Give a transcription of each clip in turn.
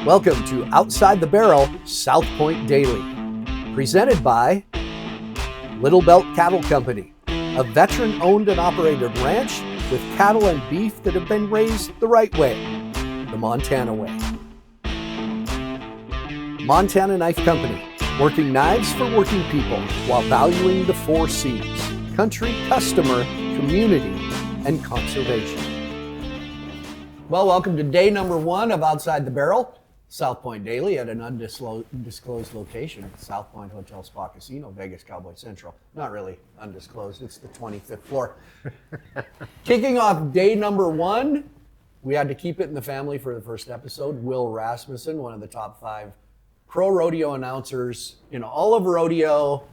Welcome to Outside the Barrel South Point Daily, presented by Little Belt Cattle Company, a veteran-owned and operated ranch with cattle and beef that have been raised the right way, the Montana way. Montana Knife Company, working knives for working people while valuing the 4 C's: country, customer, community, and conservation. Well, welcome to day number 1 of Outside the Barrel, South Point Daily at an undisclosed location, South Point Hotel Spa Casino, Vegas Cowboy Central. Not really undisclosed, it's the 25th floor. Kicking off day number 1, we had to keep it in the family for the first episode. Will Rasmussen, one of the top 5 pro rodeo announcers in all of rodeo.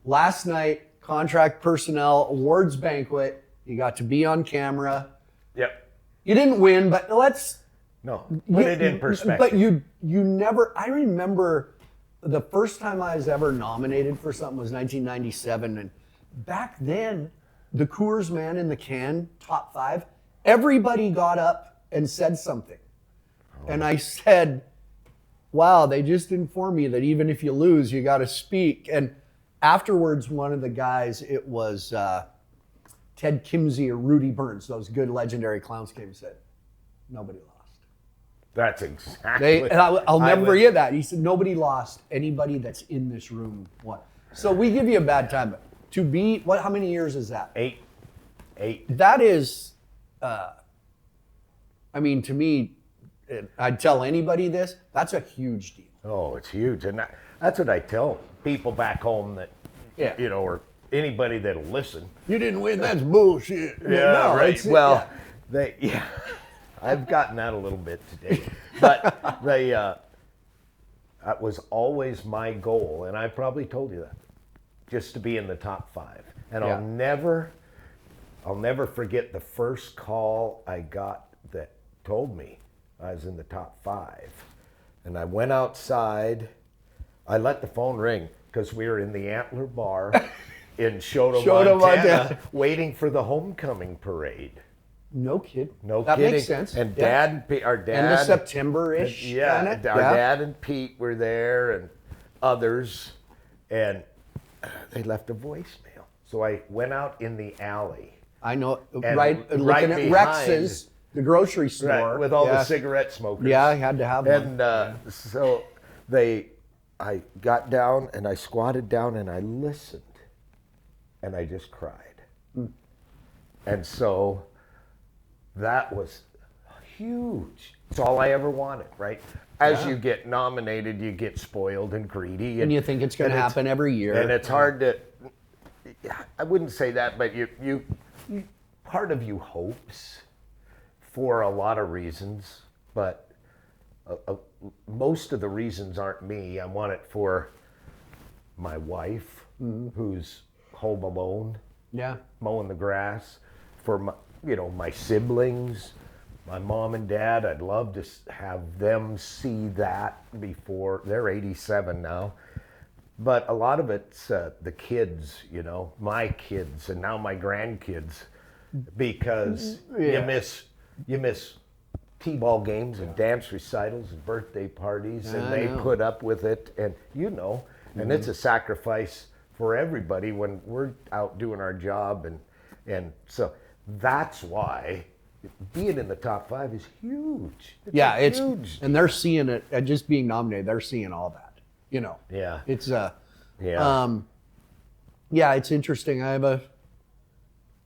Last night, contract personnel awards banquet. You got to be on camera. Yep. You didn't win, but let's... No, put it in perspective. But you never... I remember the first time I was ever nominated for something was 1997, and back then, the Coors Man in the Can, top 5, everybody got up and said something. Oh. And I said, wow, they just informed me that even if you lose, you got to speak. And afterwards, one of the guys, it was Ted Kimsey or Rudy Burns, those good legendary clowns, came and said, nobody lost. That's exactly. I'll never forget that. He said, nobody lost. Anybody that's in this room won. So we give you a bad time. But to be, how many years is that? 8. That is, to me, I'd tell anybody this, that's a huge deal. Oh, it's huge. And that's what I tell people back home that, or anybody that'll listen. You didn't win, that's bullshit. Yeah, no, right. Well, I've gotten that a little bit today. But that was always my goal, and I probably told you that, just to be in the top 5. And I'll never forget the first call I got that told me I was in the top 5. And I went outside. I let the phone ring because we were in the Antler Bar in Shoto, Montana, waiting for the homecoming parade. No kidding. That makes sense. And our dad. End of September-ish. Our dad and Pete were there and others. And they left a voicemail. So I went out in the alley. I know, looking at Rex's, the grocery store. Right, with all the cigarette smokers. Yeah, I had to have one. And so I got down and I squatted down and I listened. And I just cried. And so that was huge. It's all I ever wanted, right? As you get nominated, you get spoiled and greedy. And you think it's going to happen every year. And it's hard to, I wouldn't say that, but you part of you hopes for a lot of reasons, but most of the reasons aren't me. I want it for my wife, who's home alone, mowing the grass, for my siblings, my mom and dad. I'd love to have them see that before. They're 87 now. But a lot of it's the kids, my kids and now my grandkids, because you miss t-ball games and dance recitals and birthday parties, and they put up with it, and and it's a sacrifice for everybody when we're out doing our job, and so that's why being in the top 5 is huge. It's huge. And they're seeing it, just being nominated, they're seeing all that, Yeah. It's it's interesting. I have a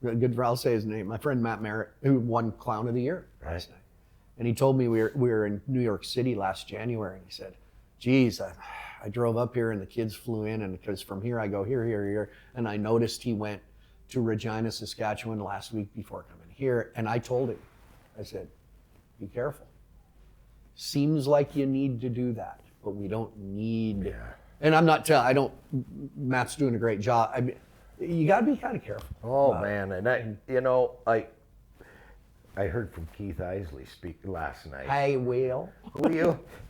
good, I'll say his name, my friend Matt Merritt, who won Clown of the Year last night. And he told me we were in New York City last January, and he said, geez, I drove up here and the kids flew in, and because from here I go here, and I noticed he went to Regina, Saskatchewan last week before coming here, and I told him, I said, be careful. Seems like you need to do that, but we don't need, and I'm not telling, Matt's doing a great job. I mean, you gotta be kind of careful. Oh man, and I heard from Keith Isley speak last night. Hey, Will.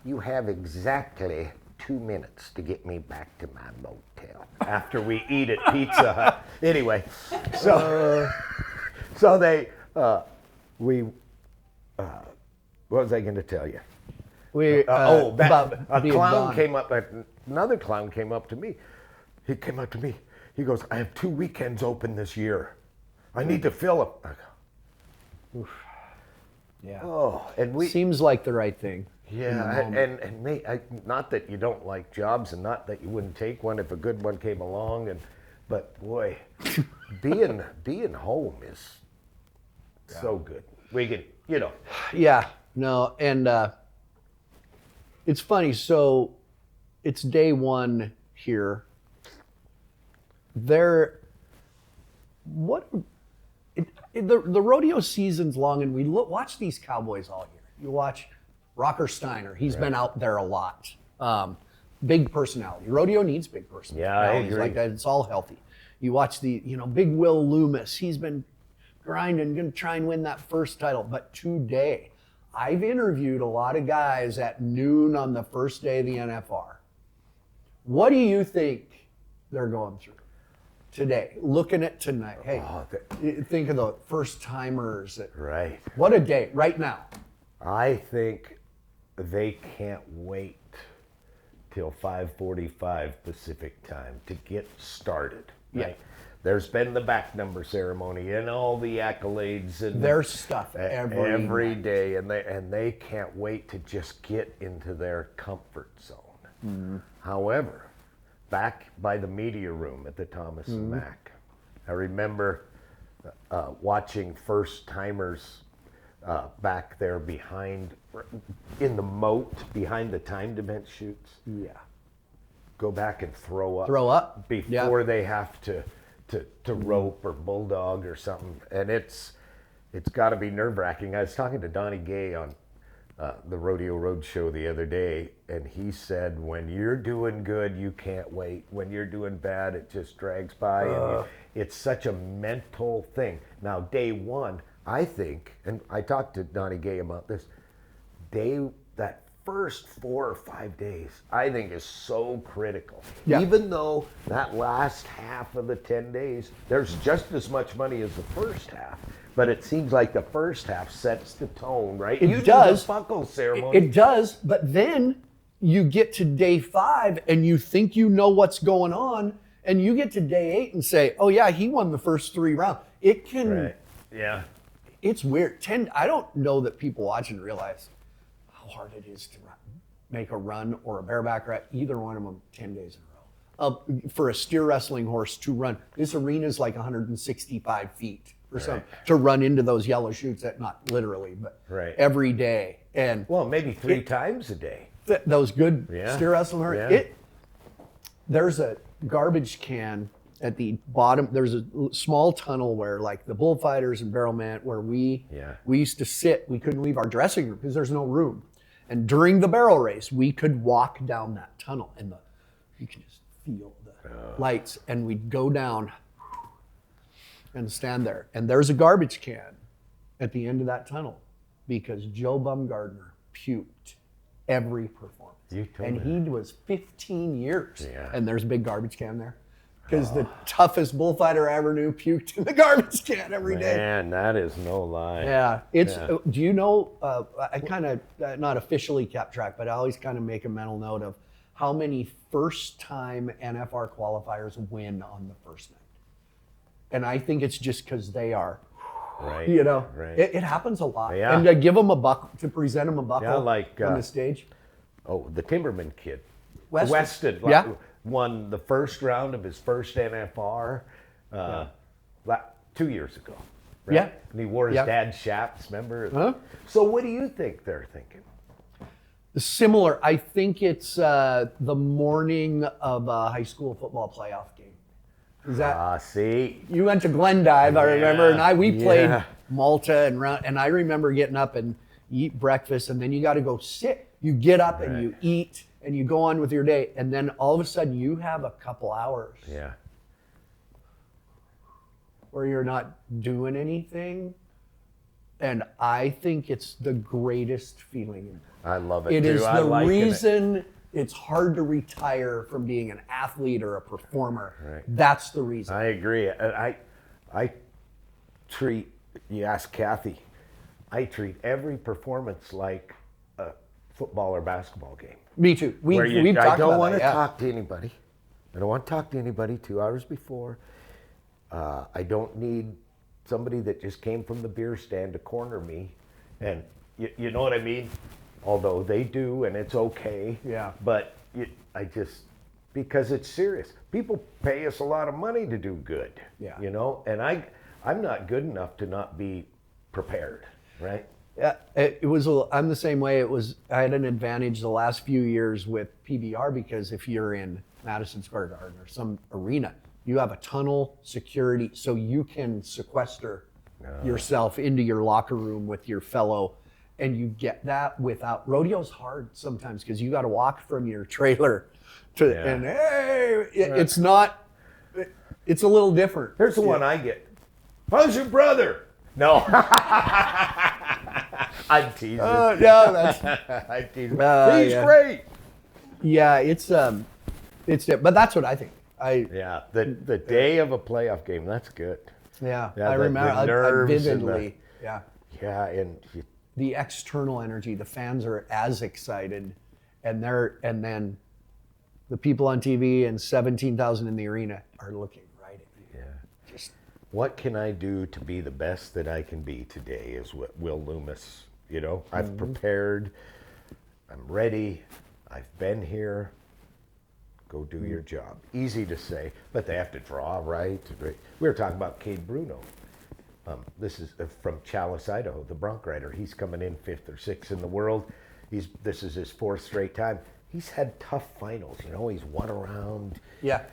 You have exactly 2 minutes to get me back to my motel after we eat at Pizza Hut. Anyway, so they what was I going to tell you? about being gone. Another clown came up to me. He came up to me. He goes, I have 2 weekends open this year. I need to fill them. I go, oof. Yeah. Oh, and seems like the right thing. Yeah, and mate, not that you don't like jobs, and not that you wouldn't take one if a good one came along, but boy, being home is so good. We can, Yeah, no, and it's funny. So it's day one here. The rodeo season's long, and we watch these cowboys all year. You watch Rocker Steiner. He's been out there a lot. Big personality. Rodeo needs big personality. Yeah, I agree. Like that. It's all healthy. You watch Big Will Loomis. He's been grinding, going to try and win that first title. But today, I've interviewed a lot of guys at noon on the first day of the NFR. What do you think they're going through today? Looking at tonight. Hey, think of the first timers. Right. What a day right now. I think they can't wait till 5:45 Pacific time to get started. Right? Yeah. There's been the back number ceremony and all the accolades and their stuff every day, and they can't wait to just get into their comfort zone. Mm-hmm. However, back by the media room at the Thomas and Mack, I remember watching first timers back there in the moat behind the time dement chutes. Yeah. Go back and throw up before they have to rope or bulldog or something, and it's got to be nerve-wracking. I was talking to Donnie Gay on the Rodeo Road Show the other day, and he said, when you're doing good, you can't wait. When you're doing bad, it just drags by, and it's such a mental thing. Now, day one, I think, and I talked to Donnie Gay about this, that first 4 or 5 days, I think is so critical. Yeah. Even though that last half of the 10 days, there's just as much money as the first half. But it seems like the first half sets the tone, right? It does. The buckle ceremony. It does, but then you get to day 5 and you think you know what's going on, and you get to day 8 and say, oh yeah, he won the first 3 rounds. It can... Right. Yeah. It's weird. I don't know that people watching realize how hard it is to make a run or a bareback or either one of them 10 days in a row. For a steer wrestling horse to run, this arena is like 165 feet or something, to run into those yellow chutes, not literally, but every day. And well, maybe 3 times a day. Those good steer wrestling horses. There's a garbage can at the bottom. There's a small tunnel where, like, the bullfighters and barrelmen, where we used to sit. We couldn't leave our dressing room because there's no room. And during the barrel race, we could walk down that tunnel, and you can just feel the lights. And we'd go down and stand there. And there's a garbage can at the end of that tunnel because Joe Bumgardner puked every performance. And he was 15 years. Yeah. And there's a big garbage can there. Because the toughest bullfighter I ever knew puked in the garbage can every day. Man, that is no lie. Yeah. Do you know, I kind of, not officially kept track, but I always kind of make a mental note of how many first-time NFR qualifiers win on the first night. And I think it's just because they are, it happens a lot. Yeah. And to give them a buck, to present them a buckle on the stage. Oh, the Timberman kid. Weston. Won the first round of his first NFR 2 years ago. Right? Yeah. And he wore his dad's chaps, remember? Huh? So what do you think they're thinking? Similar. I think it's the morning of a high school football playoff game. Is that? See. You went to Glendive, I remember, and we played Malta and I remember getting up and eat breakfast, and then you got to go sit. You get up and you eat. And you go on with your day, and then all of a sudden you have a couple hours where you're not doing anything. And I think it's the greatest feeling. I love it. It is the reason it's hard to retire from being an athlete or a performer. Right. That's the reason. I agree. I treat, you ask Kathy, I treat every performance like a football or basketball game. Me too. We've I talked don't about want that, to yeah. talk to anybody. I don't want to talk to anybody 2 hours before. I don't need somebody that just came from the beer stand to corner me. And you know what I mean? Although they do, and it's okay. Yeah. But because it's serious. People pay us a lot of money to do good. Yeah. You know? And I'm not good enough to not be prepared, right? Yeah, I'm the same way. I had an advantage the last few years with PBR because if you're in Madison Square Garden or some arena, you have a tunnel security, so you can sequester yourself into your locker room with your fellow, and you get that without. Rodeo's hard sometimes because you got to walk from your trailer to, and hey, it's not. It's a little different. Here's the one I get. How's your brother? No. I'm teasing. No, that's I'm teasing. He's great. yeah. But that's what I think. Yeah, the day of a playoff game. That's good. Yeah, Yeah, I remember the I nerves and vividly. Yeah, and the external energy. The fans are as excited, and then the people on TV and 17,000 in the arena are looking right at you. yeah. What can I do to be the best that I can be today? Is what Will Loomis. You know, I've prepared. I'm ready. I've been here. Go do your job. Easy to say, but they have to draw, right? We were talking about Cade Bruno. This is from Chalice, Idaho, the bronc rider. He's coming in 5th or 6th in the world. This is his 4th straight time. He's had tough finals. You know, he's won around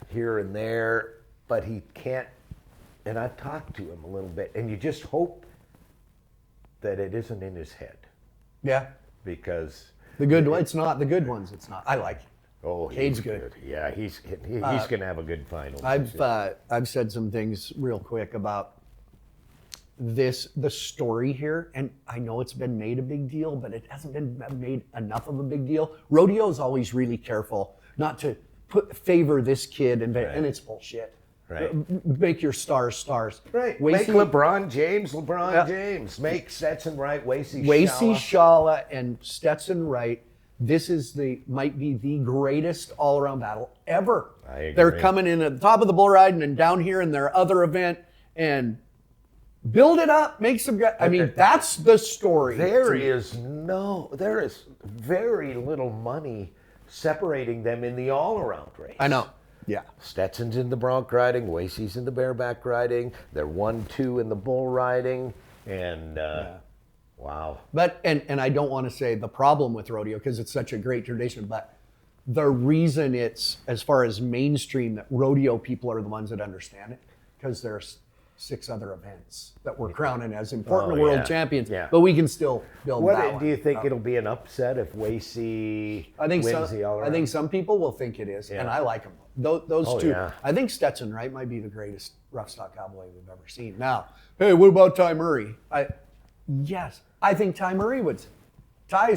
here and there, but he can't. And I've talked to him a little bit, and you just hope that it isn't in his head. Yeah, because the good one. It's not the good ones. It's not. I like it. Oh, Cade's good. Yeah, he's going to have a good final. I've said some things real quick about the story here, and I know it's been made a big deal, but it hasn't been made enough of a big deal. Rodeo is always really careful not to favor this kid, and it's bullshit. Right. Make your stars. Right. Wasey, Make LeBron James. Make Stetson Wright, Wasey Shalla, and Stetson Wright. This might be the greatest all-around battle ever. I agree. They're coming in at the top of the bull ride and down here in their other event and build it up, make some. I mean, that's the story. There is very little money separating them in the all-around race. I know. Yeah. Stetson's in the bronc riding, Wasey's in the bareback riding. They're 1-2 in the bull riding, and. Wow. But and I don't want to say the problem with rodeo because it's such a great tradition, but the reason it's as far as mainstream that rodeo people are the ones that understand it because there's 6 other events that we're crowning as important world champions. Yeah. But we can still build that one. Do you think it'll be an upset if Wasey wins the all-around? I think some people will think it is, and I like them. Those two. Yeah. I think Stetson Wright might be the greatest rough stock cowboy we've ever seen. Now, hey, what about Ty Murray? Yes, I think Ty Murray would. Ty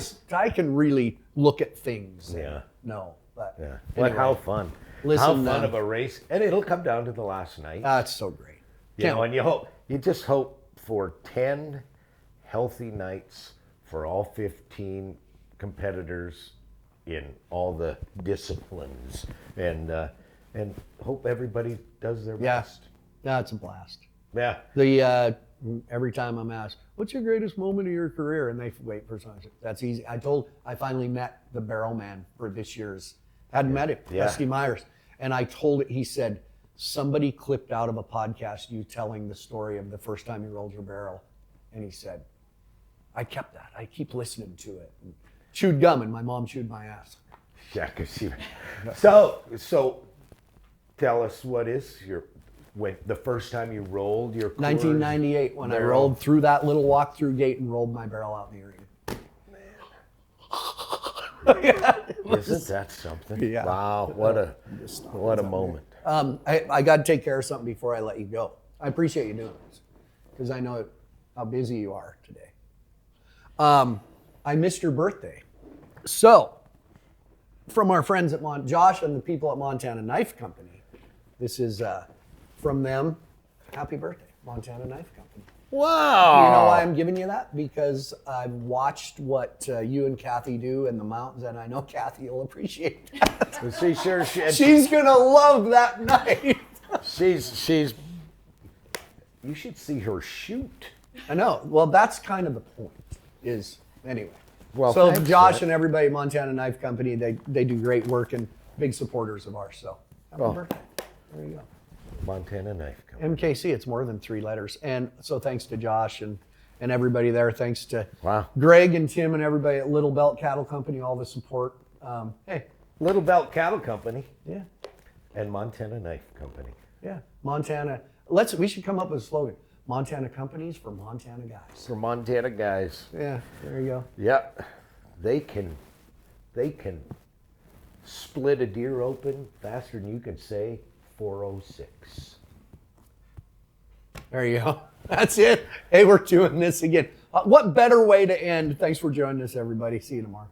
can really look at things. Yeah. No, but But how fun! How fun of a race, and it'll come down to the last night. It's so great. And you just hope for 10 healthy nights for all 15 competitors in all the disciplines, and hope everybody does their best. Yeah, it's a blast. Yeah. Every time I'm asked, what's your greatest moment of your career? And they wait for something. That's easy. I finally met the barrel man for this year's, hadn't met him, Rusty Myers. And I told it, he said, somebody clipped out of a podcast you telling the story of the first time you rolled your barrel. And he said, I kept that. I keep listening to it. And chewed gum and my mom chewed my ass. Yeah, because so tell us the first time you rolled your Coors 1998 when I rolled through that little walk-through gate and rolled my barrel out in the arena. Isn't that something? Yeah. Wow, what a moment. I got to take care of something before I let you go. I appreciate you doing this because I know how busy you are today. I missed your birthday. So, from our friends at Josh and the people at Montana Knife Company, this is... from them, happy birthday, Montana Knife Company. Wow. You know why I'm giving you that? Because I've watched what you and Kathy do in the mountains, and I know Kathy will appreciate that. See, sure, She's gonna love that knife. she's. You should see her shoot. I know. Well, that's kind of the point. Is anyway. Well, so thanks, Josh Brett. and everybody at Montana Knife Company, they do great work and big supporters of ours. So happy birthday. There you go. Montana Knife Company. MKC, it's more than 3 letters. And so thanks to Josh and everybody there. Thanks to Greg and Tim and everybody at Little Belt Cattle Company, all the support. Hey. Little Belt Cattle Company. Yeah. And Montana Knife Company. Yeah. Montana. We should come up with a slogan. Montana companies for Montana guys. For Montana guys. Yeah, there you go. Yep. They can split a deer open faster than you can say 406. There you go. That's it. Hey, we're doing this again. What better way to end? Thanks for joining us, everybody. See you tomorrow.